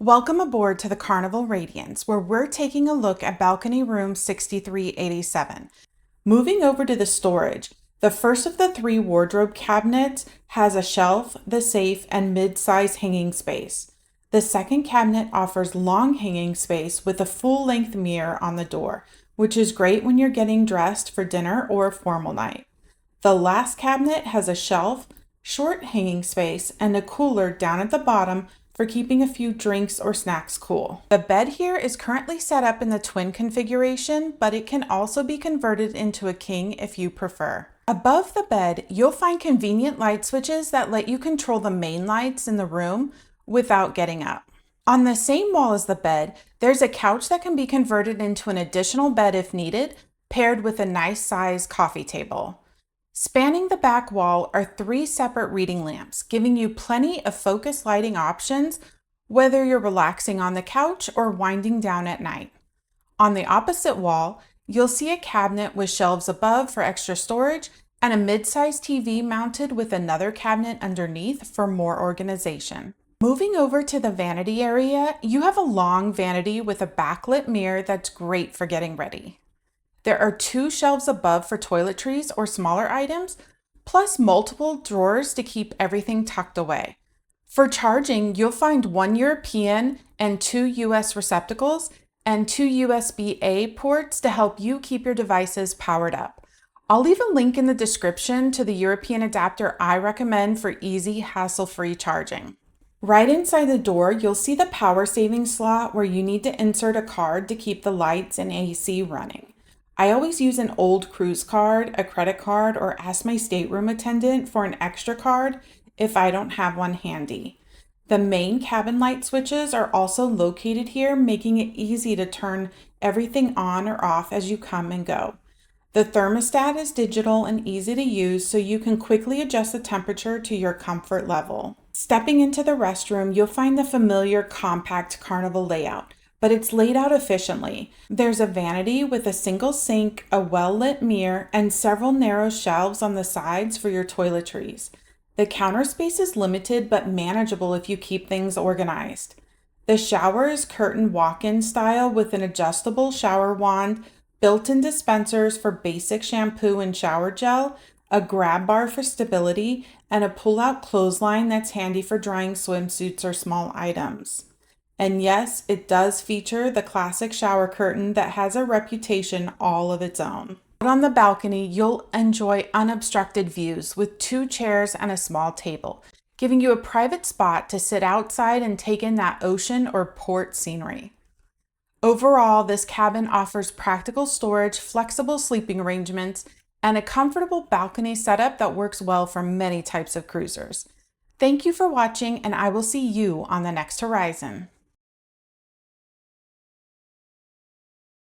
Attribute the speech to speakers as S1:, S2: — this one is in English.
S1: Welcome aboard to the Carnival Radiance, where we're taking a look at balcony room 6387. Moving over to the storage, the first of the three wardrobe cabinets has a shelf, the safe, and mid-size hanging space. The second cabinet offers long hanging space with a full-length mirror on the door, which is great when you're getting dressed for dinner or a formal night. The last cabinet has a shelf, short hanging space, and a cooler down at the bottom for keeping a few drinks or snacks cool. The bed here is currently set up in the twin configuration, but it can also be converted into a king if you prefer. Above the bed, you'll find convenient light switches that let you control the main lights in the room without getting up. On the same wall as the bed, there's a couch that can be converted into an additional bed if needed, paired with a nice size coffee table. Spanning the back wall are three separate reading lamps, giving you plenty of focus lighting options, whether you're relaxing on the couch or winding down at night. On the opposite wall, you'll see a cabinet with shelves above for extra storage and a mid-sized TV mounted with another cabinet underneath for more organization. Moving over to the vanity area, you have a long vanity with a backlit mirror that's great for getting ready. There are two shelves above for toiletries or smaller items, plus multiple drawers to keep everything tucked away. For charging, you'll find one European and two US receptacles and two USB-A ports to help you keep your devices powered up. I'll leave a link in the description to the European adapter I recommend for easy, hassle-free charging. Right inside the door, you'll see the power saving slot where you need to insert a card to keep the lights and AC running. I always use an old cruise card, a credit card, or ask my stateroom attendant for an extra card if I don't have one handy. The main cabin light switches are also located here, making it easy to turn everything on or off as you come and go. The thermostat is digital and easy to use, so you can quickly adjust the temperature to your comfort level. Stepping into the restroom, you'll find the familiar compact Carnival layout, but it's laid out efficiently. There's a vanity with a single sink, a well-lit mirror, and several narrow shelves on the sides for your toiletries. The counter space is limited but manageable if you keep things organized. The shower is curtain walk-in style with an adjustable shower wand, built-in dispensers for basic shampoo and shower gel, a grab bar for stability, and a pull-out clothesline that's handy for drying swimsuits or small items. And yes, it does feature the classic shower curtain that has a reputation all of its own. Out on the balcony, you'll enjoy unobstructed views with two chairs and a small table, giving you a private spot to sit outside and take in that ocean or port scenery. Overall, this cabin offers practical storage, flexible sleeping arrangements, and a comfortable balcony setup that works well for many types of cruisers. Thank you for watching, and I will see you on the next horizon.